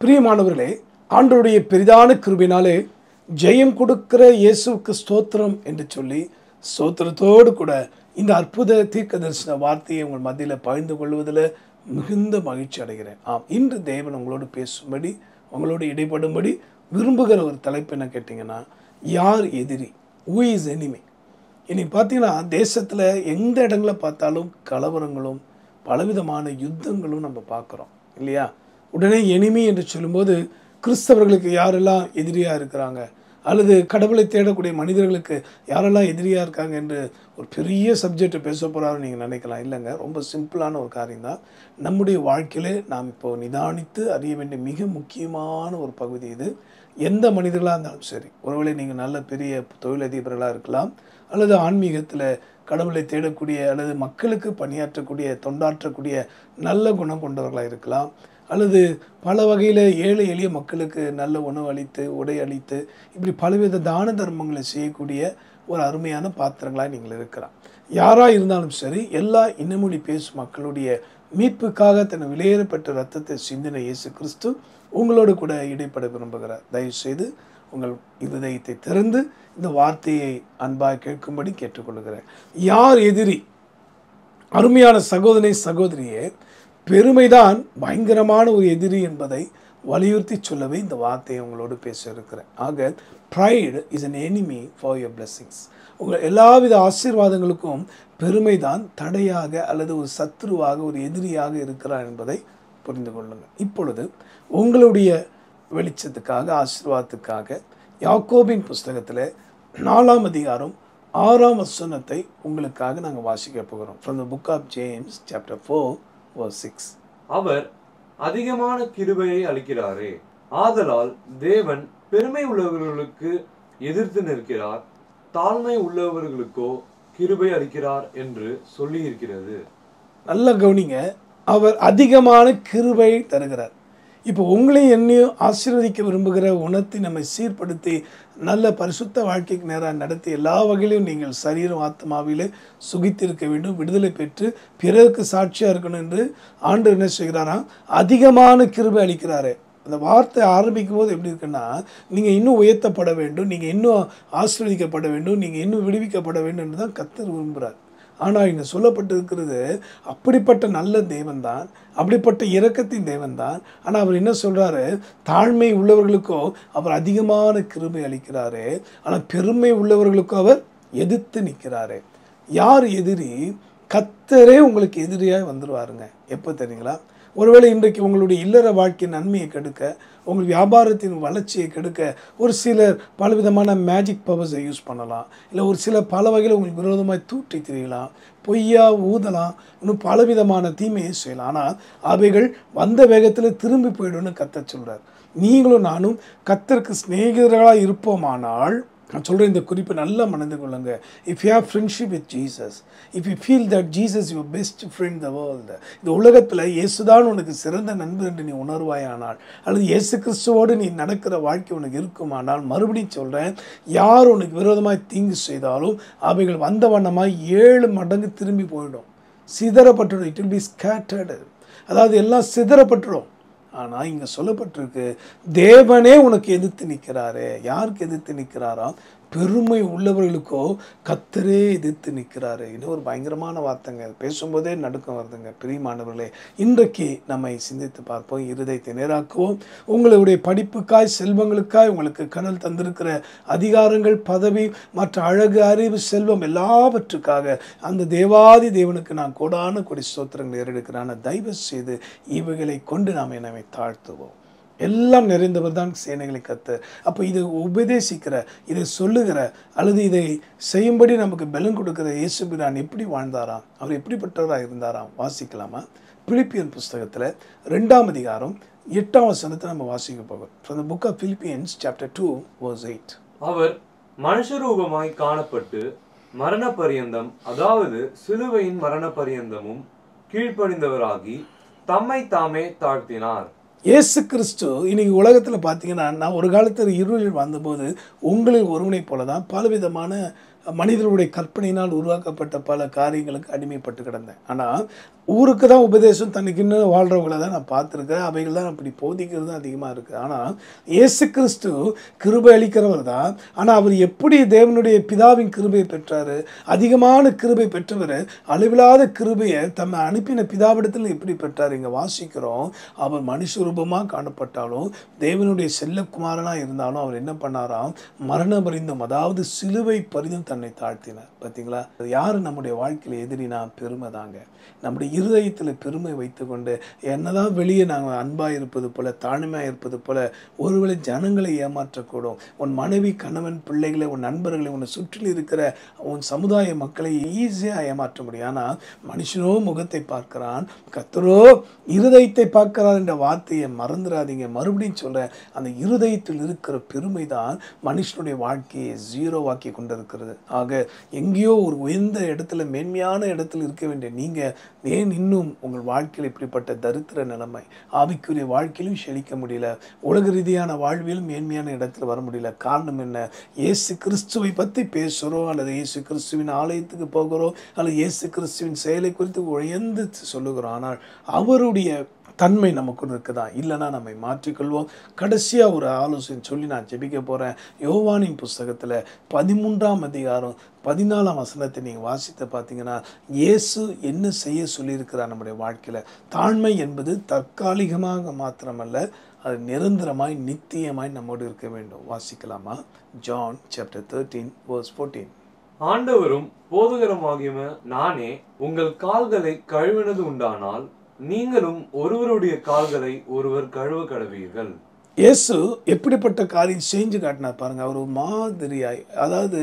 பிரியமானவர்களே, ஆண்டவருடைய பெரிதான கிருபையினாலே ஜெயம் கொடுக்கிற இயேசுவுக்கு ஸ்தோத்திரம் என்று சொல்லி ஸ்தோத்திரத்தோடு கூட இந்த அற்புத தீர்க்க தரிசன வார்த்தையை உங்கள் மத்தியில் பகிர்ந்து கொள்வதில் மிகுந்த மகிழ்ச்சி அடைகிறேன். இன்று தேவன் உங்களோடு பேசும்படி, உங்களோடு இடைப்படும்படி விரும்புகிற ஒரு தலைப்பு என்ன கேட்டிங்கன்னா, யார் எதிரி? Who is enemy? இன்னைக்கு பார்த்தீங்கன்னா தேசத்தில் எந்த இடங்களில் பார்த்தாலும் கலவரங்களும் பலவிதமான யுத்தங்களும் நம்ம பார்க்குறோம் இல்லையா? உடனே எனிமி என்று சொல்லும்போது கிறிஸ்தவர்களுக்கு யாரெல்லாம் எதிரியாக இருக்கிறாங்க, அல்லது கடவுளை தேடக்கூடிய மனிதர்களுக்கு யாரெல்லாம் எதிரியாக இருக்காங்க என்று ஒரு பெரிய சப்ஜெக்ட் பேச போகிறாரு நீங்கள் நினைக்கலாம். இல்லைங்க, ரொம்ப சிம்பிளான ஒரு காரியம்தான். நம்முடைய வாழ்க்கையிலே நாம் இப்போ நிதானித்து அறிய வேண்டிய மிக முக்கியமான ஒரு பகுதி இது. எந்த மனிதர்களாக இருந்தாலும் சரி, ஒருவேளை நீங்கள் நல்ல பெரிய தொழிலதிபர்களாக இருக்கலாம், அல்லது ஆன்மீகத்தில் கடவுளை தேடக்கூடிய அல்லது மக்களுக்கு பணியாற்றக்கூடிய தொண்டாற்றக்கூடிய நல்ல குணம் கொண்டவர்களாக இருக்கலாம், அல்லது பல வகையில் ஏழை எளிய மக்களுக்கு நல்ல உணவு அளித்து உடை அளித்து இப்படி பலவித தான தர்மங்களை செய்யக்கூடிய ஒரு அருமையான பாத்திரங்களாக நீங்கள் இருக்கலாம். யாராக இருந்தாலும் சரி, எல்லா இனமொழி பேசும் மக்களுடைய மீட்புக்காக தன் விலையேறப்பட்ட இரத்தத்தை சிந்தின இயேசு கிறிஸ்து உங்களோடு கூட இடைப்பட விரும்புகிறார். தயவுசெய்து உங்கள் இருதயத்தை திறந்து இந்த வார்த்தையை அன்பாக கேட்கும்படி கேட்டுக்கொள்கிறேன். யார் எதிரி? அருமையான சகோதரி சகோதரியே, பெருமைதான் பயங்கரமான ஒரு எதிரி என்பதை வலியுறுத்தி சொல்லவே இந்த வார்த்தையை உங்களோடு பேச இருக்கிறேன். ஆக pride is an enemy for your blessings. உங்கள் எல்லாவித ஆசீர்வாதங்களுக்கும் பெருமைதான் தடையாக அல்லது ஒரு சத்துருவாக ஒரு எதிரியாக இருக்கிறார் என்பதை புரிந்து கொள்ளுங்கள். இப்பொழுது உங்களுடைய வெளிச்சத்துக்காக ஆசீர்வாதத்துக்காக யாக்கோபின் புஸ்தகத்தில் 4ஆம் அதிகாரம் 6ஆம் வசனத்தை உங்களுக்காக நாங்கள் வாசிக்க போகிறோம். From the book of James chapter 4 verse 6. அவர் அதிகமான கிருபையை அளிக்கிறாரே, ஆதலால் தேவன் பெருமை உள்ளவர்களுக்கு எதிர்த்து நிற்கிறார், தாழ்மை உள்ளவர்களுக்கோ கிருபை அளிக்கிறார் என்று சொல்லி இருக்கிறது. நல்ல கவனிங்க, அவர் அதிகமான கிருபை தருகிறார். இப்போ உங்களையும் என்னையும் ஆசீர்வதிக்க விரும்புகிற உணர்த்தி நம்மை சீர்படுத்தி நல்ல பரிசுத்த வாழ்க்கைக்கு நேராக நடத்தி எல்லா வகையிலும் நீங்கள் சரீரம் ஆத்மாவிலே சுகித்திருக்க வேண்டும், விடுதலை பெற்று பிறருக்கு சாட்சியாக இருக்கணும் என்று ஆண்டவர் என்ன செய்கிறாராம்? அதிகமான கிருபை அளிக்கிறாரு. அந்த வார்த்தை ஆரம்பிக்கும் போது எப்படி இருக்குன்னா, நீங்கள் இன்னும் உயர்த்தப்பட வேண்டும், நீங்கள் இன்னும் ஆசீர்வதிக்கப்பட வேண்டும், நீங்கள் இன்னும் விடுவிக்கப்பட வேண்டும் என்று தான் கர்த்தர் விரும்புகிறார். ஆனால் இங்கே சொல்லப்பட்டிருக்கிறது அப்படிப்பட்ட நல்ல தேவன் தான், அப்படிப்பட்ட இரக்கத்தின் தேவன் தான். ஆனால் அவர் என்ன சொல்கிறாரு? தாழ்மை உள்ளவர்களுக்கோ அவர் அதிகமான கிருபை அளிக்கிறாரு, ஆனால் பெருமை உள்ளவர்களுக்கோ அவர் எதிர்த்து நிற்கிறாரு. யார் எதிரி? கர்த்தரே உங்களுக்கு எதிரியாக வந்துடுவாருங்க. எப்போ தெரியுங்களா? ஒருவேளை இன்றைக்கு உங்களுடைய இல்லற வாழ்க்கையின் நன்மையை கெடுக்க, உங்கள் வியாபாரத்தின் வளர்ச்சியை கெடுக்க ஒரு சிலர் பலவிதமான மேஜிக் பவர்ஸை யூஸ் பண்ணலாம், இல்லை ஒரு சில பல வகையில் உங்களுக்கு விரோதமாக தூற்றி திரியலாம், பொய்யா ஊதலாம், இன்னும் பலவிதமான தீமையை செய்யலாம். ஆனால் அவைகள் வந்த வேகத்தில் திரும்பி போய்டுன்னு கர்த்தர் சொல்கிறார். நீங்களும் நானும் கர்த்தருக்கு சிநேகிதர்களாக இருப்போமானால், நான் சொல்கிறேன் இந்த குறிப்பை நல்லா மனது கொள்ளுங்க. If you have friendship with Jesus, if you feel that Jesus your best friend the world, இந்த உலகத்தில் இயேசுதான் உனக்கு சிறந்த நண்பர் என்று நீ உணர்வாயானால், அல்லது இயேசு கிறிஸ்துவோடு நீ நடக்கிற வாழ்க்கை உனக்கு இருக்குமானால், மறுபடியும் சொல்கிறேன், யார் உனக்கு விரோதமாக தீங்கு செய்தாலும் அவைகள் வந்த வண்ணமாக 7 மடங்கு திரும்பி போயிடும், சிதறப்பட்டுடும். இட் வில் பி ஸ்கேட்டர்டு, அதாவது எல்லாம் சிதறப்பட்டுடும். ஆனால் இங்கே சொல்லப்பட்டிருக்கு, தேவனே உனக்கு எதிர்த்து நிற்கிறாரு. யாருக்கு எதிர்த்து நிற்கிறாரா? பெருமை உள்ளவர்களுக்கோ கர்த்தரே எதிர்த்து நிற்கிறாரு. இது ஒரு பயங்கரமான வார்த்தைங்க. பேசும்போதே நடுக்கம் வருதுங்க. பிரியமானவர்களே, இன்றைக்கு நம்மை சிந்தித்து பார்ப்போம், இருதயத்தை நேராக்குவோம். உங்களுடைய படிப்புக்காய், செல்வங்களுக்காய் உங்களுக்கு கடவுள் தந்திருக்கிற அதிகாரங்கள், பதவி, மற்ற அழகு, அறிவு, செல்வம் எல்லாவற்றுக்காக அந்த தேவாதி தேவனுக்கு நான் கோடான கொடி ஸ்தோத்திரங்கள் ஏறெடுக்கிறான. தயவு செய்து இவைகளை கொண்டு நாம் என்னை தாழ்த்துவோம். எல்லாம் நிறைந்தவர் தான் சேனைகளை கர்த்தர். அப்போ இதை உபதேசிக்கிற, இதை சொல்லுகிற, அல்லது இதை செய்யும்படி நமக்கு பலன் கொடுக்கிற இயேசு பிரான் எப்படி வாழ்ந்தாராம், அவர் எப்படிப்பட்டவராக இருந்தாராம்? வாசிக்கலாமா? பிலிப்பியன் புஸ்தகத்தில் 2ஆம் அதிகாரம் 8ஆம் வசனத்தை நம்ம வாசிக்க போகிறோம். From the book of Philippians chapter 2 verse 8. அவர் மனுஷரூபமாய் காணப்பட்டு மரண பரியந்தம், அதாவது சிலுவையின் மரண பரியந்தமும் கீழ்ப்படிந்தவராகி தம்மை தாமே தாழ்த்தினார். இயேசு கிறிஸ்து இன்னைக்கு உலகத்தில் பார்த்தீங்கன்னா, நான் ஒரு காலத்தில் இருளில் வந்தபோது உங்களில் ஒருவனை போல தான் பலவிதமான மனிதர்களுடைய கற்பனையினால் உருவாக்கப்பட்ட பல காரியங்களுக்கு அடிமைப்பட்டு கிடந்தேன். ஆனால் ஊருக்கு தான் உபதேசம், தனக்கு இன்னும் வாழ்கிறவங்கள தான் நான் பார்த்துருக்கேன். அவைகள் தான் அப்படி போதிக்கிறது அதிகமாக இருக்குது. ஆனால் இயேசு கிறிஸ்து கிருபை அளிக்கிறவர் தான். ஆனால் அவர் எப்படி தேவனுடைய பிதாவின் கிருபையை பெற்றார்? அதிகமான கிருபை பெற்றவர் அளவில்லாத கிருபையை தம்மை அனுப்பின பிதாவிடத்தில் எப்படி பெற்றார்? இங்கே வாசிக்கிறோம், அவர் மனுஷ ரூபமாக காணப்பட்டாலும் தேவனுடைய செல்லக்குமாரனாக இருந்தாலும் அவர் என்ன பண்ணாராம்? மரண பரிந்தும், அதாவது சிலுவை பரிந்தும் தன்னை தாழ்த்தினார். பார்த்தீங்களா? யார் நம்முடைய வாழ்க்கையில் எதிரினா? பெருமை தாங்க. நம்முடைய இருதயத்தில் பெருமை வைத்துக்கொண்டு என்னதான் வெளியே நாங்கள் அன்பாக இருப்பது போல, தாழ்மையாக இருப்பது போல ஒருவேளை ஜனங்களை ஏமாற்றக்கூடும். உன் மனைவி, கணவன், பிள்ளைகளை, உன் நண்பர்களை, உன்னை சுற்றில் இருக்கிற உன் சமுதாய மக்களை ஈஸியாக ஏமாற்ற முடியும். ஆனால் மனுஷனோ முகத்தை பார்க்கிறான், கர்த்தரோ இருதயத்தை பார்க்கிறார் என்ற வார்த்தையை மறந்துடாதீங்க. மறுபடியும் சொல்கிறேன், அந்த இருதயத்தில் இருக்கிற பெருமை தான் மனுஷனுடைய வாழ்க்கையை ஜீரோவாக்கி கொண்டிருக்கிறது. ஆக எங்கேயோ ஒரு உயர்ந்த இடத்துல, மேன்மையான இடத்துல இருக்க வேண்டிய நீங்கள் ஏன் இன்னும் உங்கள் வாழ்க்கையில் இப்படிப்பட்ட தரித்திர நிலைமை? ஆவிக்குரிய வாழ்க்கையிலும் செழிக்க முடியல, உலக ரீதியான வாழ்விலும் மேன்மையான இடத்துல வர முடியல. காரணம் என்ன? இயேசு கிறிஸ்துவை பற்றி பேசுகிறோம், அல்லது இயேசு கிறிஸ்துவின் ஆலயத்துக்கு போகிறோம், அல்லது இயேசு கிறிஸ்துவின் செயலை குறித்து உயர்ந்து சொல்லுகிறோம். ஆனால் அவருடைய தன்மை நமக்குன்னு இருக்குதா? இல்லைனா நம்மை மாற்றிக்கொள்வோம். கடைசியாக ஒரு ஆலோசனை சொல்லி நான் ஜெபிக்க போகிறேன். யோவானின் புஸ்தகத்தில் 13ஆம் அதிகாரம் 14ஆம் வசனத்தை நீங்கள் வாசித்து பார்த்தீங்கன்னா, இயேசு என்ன செய்ய சொல்லியிருக்கிறார் நம்முடைய வாழ்க்கையில்? தாழ்மை என்பது தற்காலிகமாக மாத்திரமல்ல, அது நிரந்தரமாய் நித்தியமாய் நம்மோடு இருக்க வேண்டும். வாசிக்கலாமா? John chapter 13 verse 14. ஆண்டவரும் போதகருமாகிய நானே உங்கள் கால்களை கழுவினது உண்டானால் நீங்களும் ஒருவருடைய கால்களை ஒருவர் கழுவ கடவீர்கள். இயேசு எப்படிப்பட்ட காரியம் செஞ்சு காட்டினார் பாருங்க. அவர் ஒரு மாதிரியாய், அதாவது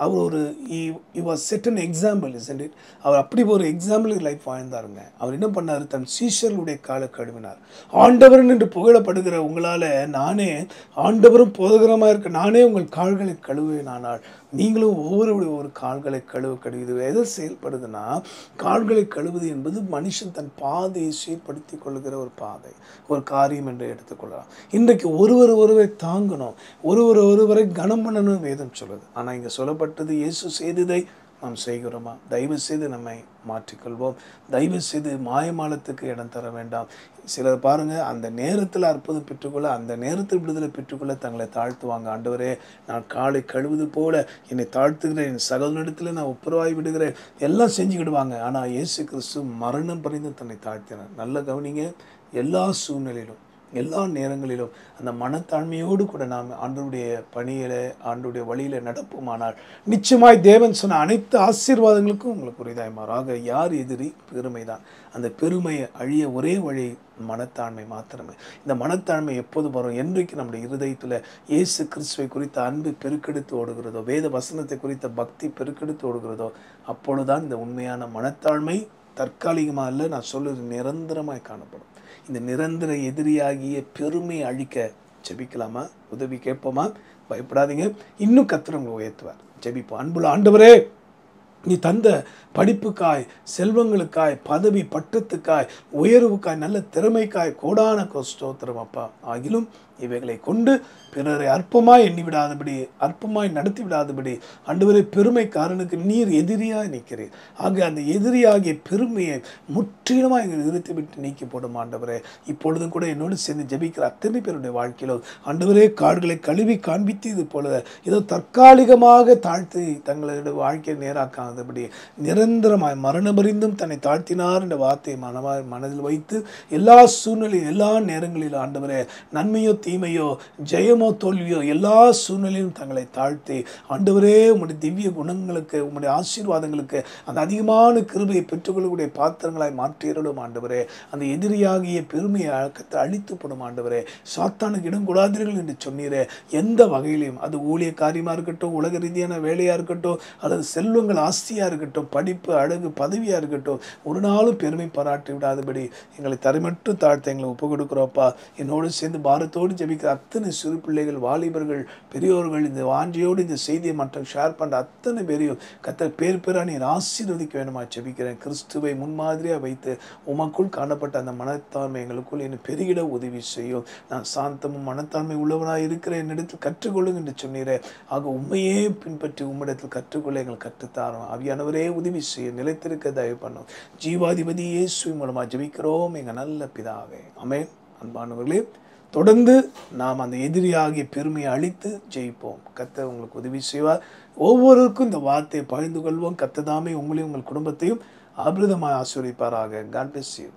அவர் ஒரு set an example, isn't it? அவர் அப்படி ஒரு எக்ஸாம்பிள் லைஃப் வாழ்ந்தாருங்க. அவர் என்ன பண்ணார்? தன் சீஷர்களுடைய காலை கழுவினார். ஆண்டவர் என்று புகழப்படுகிற உங்களால் நானே ஆண்டவரும் போதகரமாக இருக்க நானே உங்கள் கால்களை கழுவேனானால் நீங்களும் ஒவ்வொருடைய ஒரு கால்களை கழுவுது எதை செயல்படுதுன்னா, கால்களை கழுவுது என்பது மனுஷன் தன் பாதையை சீர்படுத்தி கொள்ளுகிற ஒரு பாதை, ஒரு காரியம் என்று எடுத்துக்கொள்ளலாம். இன்றைக்கு ஒருவரை தாங்கணும், ஒருவரை கனம் பண்ணணும் வேதம் சொல்லுது. ஆனால் இங்கே சொல்லப்பட்டது இயேசு செய்ததை நாம் செய்கிறோமா? தயவு செய்து நம்மை மாற்றிக்கொள்வோம். தயவு செய்து மாயமாலத்துக்கு இடம் தர வேண்டாம். சிலர் பாருங்கள், அந்த நேரத்தில் அற்புதம் பெற்றுக்கொள்ள, அந்த நேரத்தில் விடுதலை பெற்றுக்கொள்ள தங்களை தாழ்த்துவாங்க. ஆண்டவரே, நான் காலை கழுவுது போல என்னை தாழ்த்துகிறேன், என் சகோதரனிடத்தில் நான் ஒப்புரவாய் விடுகிறேன், எல்லாம் செஞ்சுக்கிடுவாங்க. ஆனால் இயேசு கிறிஸ்து மரணம் பரிந்து தன்னை தாழ்த்தினார். நல்ல கவனிங்க, எல்லா சூழ்நிலையிலும், எல்லா நேரங்களிலும் அந்த மனத்தாழ்மையோடு கூட நாம் ஆண்டவருடைய பணியில், ஆண்டவருடைய வழியில் நடப்போமானால் நிச்சயமாய் தேவன் சொன்ன அனைத்து ஆசீர்வாதங்களுக்கும் உங்களுக்கு உரிதாய் மாறாக. யார் எதிரி? பெருமை தான். அந்த பெருமையை அழிய ஒரே வழி மனத்தாழ்மை மாத்திரமே. இந்த மனத்தாழ்மை எப்போது வரும்? என்றைக்கு நம்முடைய இருதயத்தில் இயேசு கிறிஸ்துவை குறித்த அன்பு பெருக்கெடுத்து ஓடுகிறதோ, வேத வசனத்தை குறித்த பக்தி பெருக்கெடுத்து ஓடுகிறதோ, அப்பொழுதுதான் இந்த உண்மையான மனத்தாழ்மை தற்காலிகமாக இல்லை, நான் சொல்லுறது நிரந்தரமாய் காணப்படும். இந்த நிரந்தர எதிரியாகிய பெருமை அழிக்க ஜெபிக்கலாமா? உதவி கேட்போமா? பயப்படாதீங்க, இன்னும் கர்த்தர் உங்களை உயர்த்துவார். ஜெபிப்போம். அன்புள்ள ஆண்டவரே, நீ தந்த படிப்புக்காய், செல்வங்களுக்காய், பதவி பட்டத்துக்காய், உயர்வுக்காய், நல்ல திறமைக்காய் கோடான ஸ்தோத்திரம் அப்பா. ஆகிலும் இவைகளை கொண்டு பிறரை அற்பமாய் எண்ணி விடாதபடி, அற்பமாய் நடத்தி விடாதபடி ஆண்டவரே, பெருமைக்காரனுக்கு நீர் எதிரியாக நிற்கிறீர். ஆக அந்த எதிரியாகிய பெருமையை முற்றிலுமாக எங்கள் நிறுத்திவிட்டு நீக்கி போடும் ஆண்டவரே. இப்பொழுதும் கூட என்னோடு சேர்ந்து ஜெபிக்கிற அத்தனை பேருடைய வாழ்க்கையிலும் ஆண்டவரே, காடுகளை கழுவி காண்பித்து இது போல ஏதோ தற்காலிகமாக தாழ்த்தி தங்களுடைய வாழ்க்கையை நேராக்காதபடி நிரந்தரமாய் மரணமறிந்தும் தன்னை தாழ்த்தினார் என்ற வார்த்தையை மனதில் வைத்து எல்லா சூழ்நிலையும், எல்லா நேரங்களிலும் ஆண்டவரே, நன்மையோ தீமையோ, ஜெயமோ தோல்வியோ, எல்லா சூழ்நிலையும் தங்களை தாழ்த்தி ஆண்டவரே, உம்முடைய திவ்ய குணங்களுக்கு, உம்முடைய ஆசீர்வாதங்களுக்கு அந்த அதிகமான கிருபையை பெற்றுக்கொள்ளக்கூடிய பாத்திரங்களாய் மாற்றியருளும் ஆண்டவரே. அந்த எதிரியாகிய பெருமையை அழித்துப்படும் ஆண்டவரே. சாத்தானுக்கு இடம் கூடாதீர்கள் என்று சொன்னீரே. எந்த வகையிலையும், அது ஊழிய காரியமாக இருக்கட்டும், உலக ரீதியான வேலையாக இருக்கட்டும், அல்லது செல்வங்கள் ஆஸ்தியாக இருக்கட்டும், படிப்பு, அழகு, பதவியாக இருக்கட்டும், ஒரு நாளும் பெருமை பாராட்டி விடாதபடி எங்களை தரைமட்டும் தாழ்த்த எங்களை ஒப்பு கொடுக்குறோப்பா. என்னோடு சேர்ந்து பாரத்தோடு ஜெபிக்கிற அத்தனை சிறு பிள்ளைகள், வாலிபர்கள், பெரியோர்கள், இந்த வாஞ்சியோடு இந்த செய்தியை மற்றும் ஷேர் பண்ணுற அத்தனை பேரையும் கர்த்தர் பேர் பேராக நீர் ஆசீர்வதிக்க வேணுமா ஜெபிக்கிறேன். கிறிஸ்துவை முன்மாதிரியாக வைத்து உமக்குள் காணப்பட்ட அந்த மனத்தாண்மை எங்களுக்குள் இன்னும் பெருகிட உதவி செய்யும். நான் சாந்தமும் மனத்தாண்மை உள்ளவனாக இருக்கிற என்னிடத்தில் கற்றுக்கொள்ளுங்க என்று சொன்னீரே. ஆக உண்மையே பின்பற்றி உம்மிடத்தில் கற்றுக்கொள்ள எங்கள் கற்றுத்தாரோம். ஆவியானவரே உதவி செய்ய நிலைத்திருக்க தயவு பண்ணும். ஜீவாதிபதி இயேசு மூலமாக ஜெபிக்கிறோம் எங்கள் நல்ல பிதாவே. ஆமென். அன்பானவர்களே, தொடர்ந்து நாம் அந்த எதிரியாகிய பெருமையை அழித்து ஜெயிப்போம். கர்த்தர் உங்களுக்கு உதவி செய்வார். ஒவ்வொருவருக்கும் இந்த வார்த்தையை பகிர்ந்து கொள்வோம். கர்த்தர் தாமே உங்களையும் உங்கள் குடும்பத்தையும் அபிரதமாய் ஆசீர்வதிப்பாராக. God bless you.